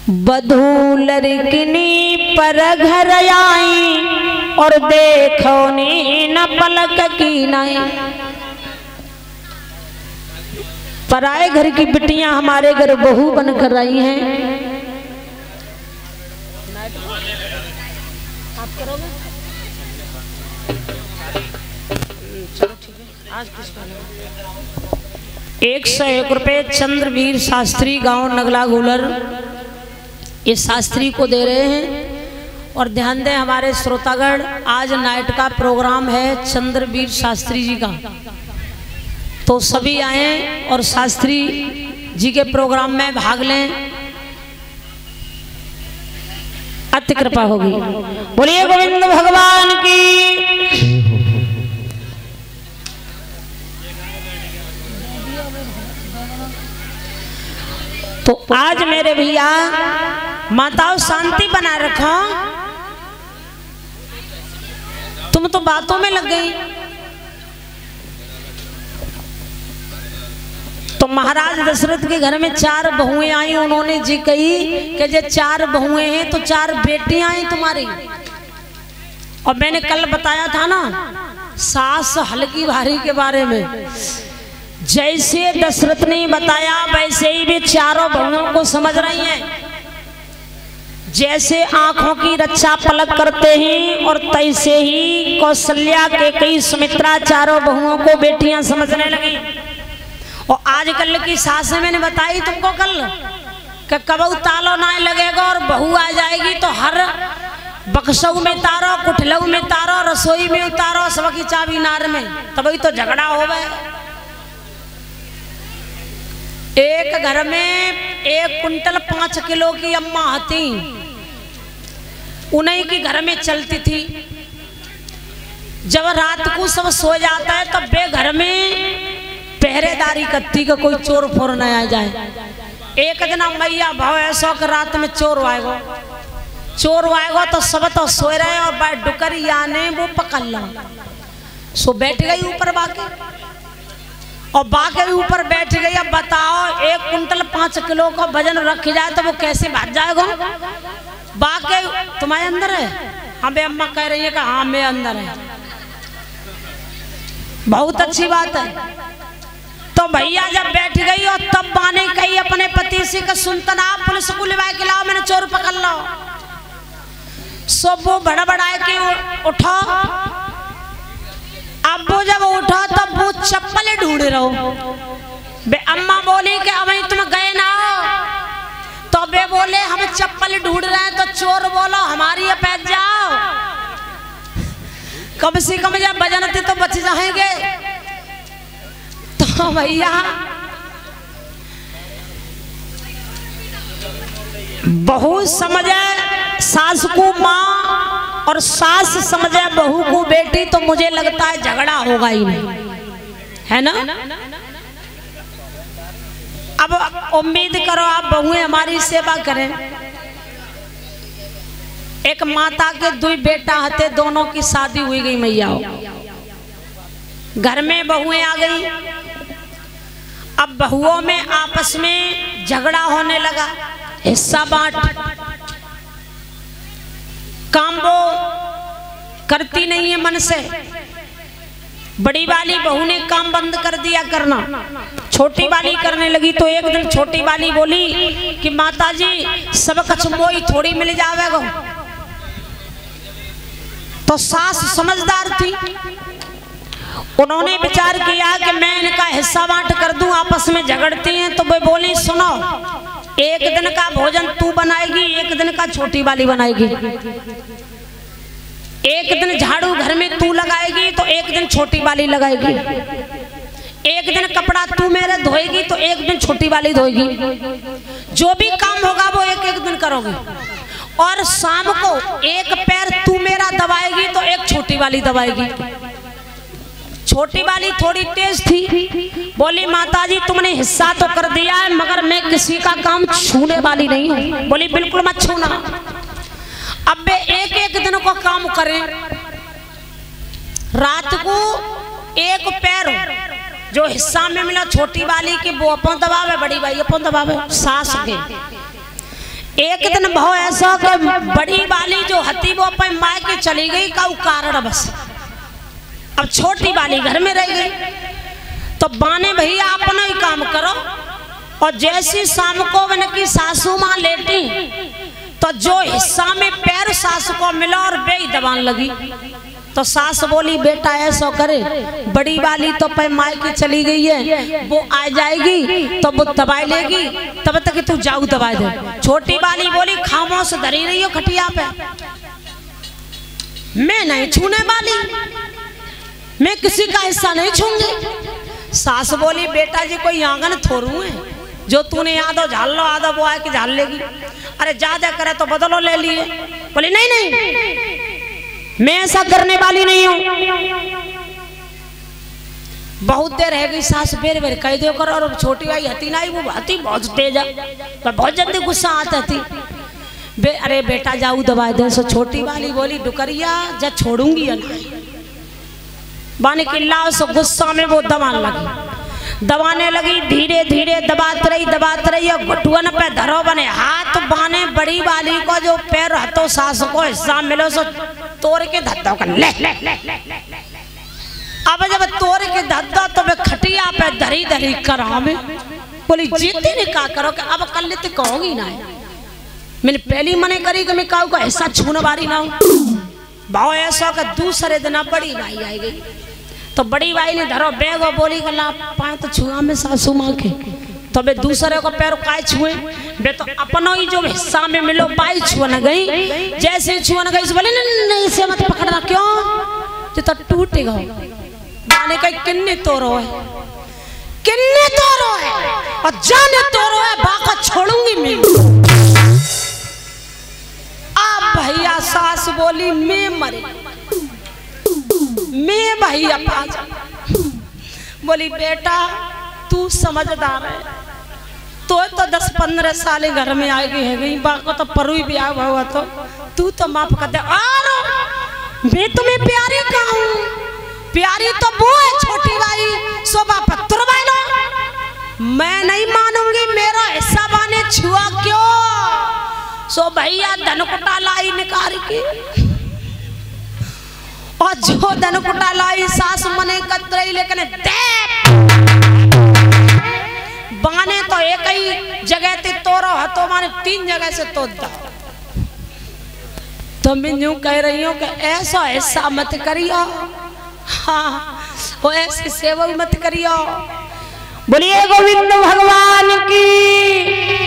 बधू लड़किनी पर घर आई और देखो नी न पलक की नहीं। पराए घर की बिटियां हमारे घर बहू बनकर आई हैं। आप करोगे? चलो ठीक है। आज किस 101 रुपये चंद्रवीर शास्त्री गांव नगला गोलर इस शास्त्री को दे रहे हैं। और ध्यान दें हमारे श्रोतागण, आज नाइट का प्रोग्राम है चंद्रवीर शास्त्री जी का, तो सभी आए और शास्त्री जी के प्रोग्राम में भाग लें, अति कृपा होगी। बोलिए गोविंद भगवान की। तो आज मेरे भैया माताओं शांति बना रखो, तुम तो बातों में लग गई। तो महाराज दशरथ के घर में 4 बहुएं आई। उन्होंने जी कही कि जे 4 बहुएं हैं तो 4 बेटियां हैं तुम्हारी। और मैंने कल बताया था ना सास हल्की भारी के बारे में, जैसे दशरथ ने बताया वैसे ही वे चारों बहुओं को समझ रही हैं। जैसे आंखों की रक्षा पलक करते हैं और तैसे ही कौशल्या के कई सुमित्रा चारों बहुओं को बेटियां समझने लगी। और आजकल की सासें मैंने बताई तुमको कल कि कबू तालो ना लगेगा और बहू आ जाएगी तो हर बक्सऊ में तारो, कुठलऊ में तारो, रसोई में उतारो, सबकी चाबी नार में, तभी तो झगड़ा हो गए। एक घर में 1 कुंटल 5 किलो की अम्मा हती, उन्हीं की घर में चलती थी। जब रात को सब सो जाता है तब वे घर में पहरेदारी करती का कोई चोर फोर न आ जाए। एक दिन मैया भाव ऐसा कि रात में चोर आएगा तो सब तो सोए रहे और बैठ डुकरिया ने वो पकड़ ला। सो बैठ गई ऊपर बाके, और बाके ऊपर बैठ गई। अब बताओ 1 कुंटल 5 किलो का वजन रख जाए तो वो कैसे भाग जाएगा? बाके तुम्हारे अंदर है? हाँ बे अम्मा कह रही है कि हाँ मैं अंदर है। बहुत अच्छी बात है। तो भैया जब बैठ गई और तब बाने कही अपने पति से कि सुनता ना पुलिस को लिवा के लाओ, मैंने चोर पकड़ लो। सब वो बड़बड़ाए के उठो। अब वो जब उठो तब वो चप्पल ढूंढ रहो। बे अम्मा बोली कि अभी तुम गए ना हो, तो बे बोले हम चप्पल ढूंढ रहे हैं। तो चोर बोलो हमारी ये पैद जाओ, कम से कम जब बजनते तो बच जाएंगे। तो भैया बहू समझे सास को माँ और सास समझे बहू को बेटी, तो मुझे लगता है झगड़ा होगा ही नहीं, है ना? अब उम्मीद करो आप बहुएं हमारी सेवा करें। एक माता के 2 बेटा हते, दोनों की शादी हुई गई मैया, घर में बहुएं आ गई। अब बहुओं में आपस में झगड़ा होने लगा, हिस्सा बांट। काम वो करती नहीं है मन से। बड़ी वाली बहू ने काम बंद कर दिया करना, छोटी वाली करने लगी। तो एक दिन छोटी वाली बोली कि माताजी सब कछ मोई थोड़ी मिल जावेगा। तो सास समझदार थी, उन्होंने विचार किया कि मैं इनका हिस्सा बांट कर दूं, आपस में झगड़ती हैं। तो वे बोली सुनो, एक दिन का भोजन तू बनाएगी, एक दिन का छोटी वाली बनाएगी। एक दिन झाड़ू घर में तू लगाएगी तो एक दिन छोटी वाली लगाएगी। एक दिन कपड़ा तू मेरे धोएगी तो एक दिन छोटी वाली धोएगी। जो भी काम होगा वो एक एक दिन करोगे। और शाम को एक पैर तू मेरा दबाएगी तो एक छोटी वाली दबाएगी। छोटी वाली थोड़ी तेज थी, बोली माताजी तुमने हिस्सा तो कर दिया है मगर मैं किसी का काम छूने वाली नहीं हूँ। बोली बिल्कुल मत छूना। अब वे एक एक दिन को काम करें। रात को एक पैर जो हिस्सा में मिला छोटी वाली के वो अपन दबावे, बड़ी भाई अपन दबावे सास के। एक दिन भाव ऐसा कि बड़ी वाली जो हती वो अपने माँ के चली गई का कारण बस। अब छोटी वाली घर में रह गई। तो बाने भैया अपना ही काम करो। और जैसी शाम को उनकी सासू माँ लेटी तो जो हिस्सा में पैर सासू को मिला और बेई दबान लगी। तो सास बोली बेटा ऐसा करे, बड़ी वाली तो पैमाई की चली गई है, वो आ जाएगी तो वो दवाई लेगी, तब तक तू जाऊ दवाई दे। छोटी वाली बोली खामोश धरी रही हो खटिया पे, मैं नहीं छूने वाली, मैं किसी का हिस्सा नहीं छूंगी। सास बोली बेटा जी कोई आंगन थोरू है, जो तूने आधो झाल लो आधा वो आके झाल लेगी। अरे ज्यादा करे तो बदलो ले लिए। बोली नहीं नहीं मैं ऐसा करने वाली नहीं हूं। बहुत देर रह गई सास बेर बेर कह दो कर। और छोटी आई हती ना वो हती बहुत तेज है, बहुत जल्दी गुस्सा आता थी। अरे बेटा जाऊ दबा दे। सो छोटी वाली बोली डुकरिया जा छोड़ूंगी या नहीं। बाने किल्ला सो गुस्सा में वो दबाने लगी। धीरे धीरे दबात रही और घुटुअन पे धरो बने हाथ। बाने बड़ी वाली को जो पैर हतो सास को हिस्सा मिलो सो तोड़ के धत्ता कर ले। अब जब तोड़ के धत्ता तो वे खटिया पे धरी धरी करा में बोली जीती ने का करो कि अब कल लेते कहोगी ना। मैंने पहली मने करी कि मैं काऊ का हिस्सा छूने वाली ना हूं। भाव ऐसा कि दूसरे दिन बड़ी भाई आई गई। तो बड़ी भाई ने धरो बैग और बोली गला पाए तो छुआ में सासू माँ के। तो बे दूसरे को पैर काय छुए बे तो अपनो ही जो हिस्सा में मिलो पाई छुअन गई। जैसे छुअन गई बोले नहीं इसे मत पकड़ना। क्यों जो तो टूटेगा। माने कहीं किन्ने तोरो है, किन्ने तोरो है और जाने तोरो है बाका छोड़ूंगी मैं। अब भैया सास बोली मैं मरी, मैं भैया पास। बोली बेटा तू समझदार है, तो 10-15 साल घर में आ गई है गई बाको तो परुई भी आया हुआ तो तू तो माफ कर दे। और मैं तुम्हें प्यारी कहूँ, प्यारी तो वो है छोटी भाई शोभा पत्थर वालो। मैं नहीं मानूंगी, मेरा हिस्सा बाने छुआ क्यों। सो भैया धनकुटा लाई निकाल के और जो धनकुटा लाई सास मने कतरई लेकिन बाने तो एक ही जगह ते तोरो हतो माने 3 जगह से तोड़ दा। तो मैं यूं कह रही हूँ कि ऐसा हिस्सा मत करियो। हाँ वो ऐसी सेवा मत करियो। बोलिए गोविंद भगवान की।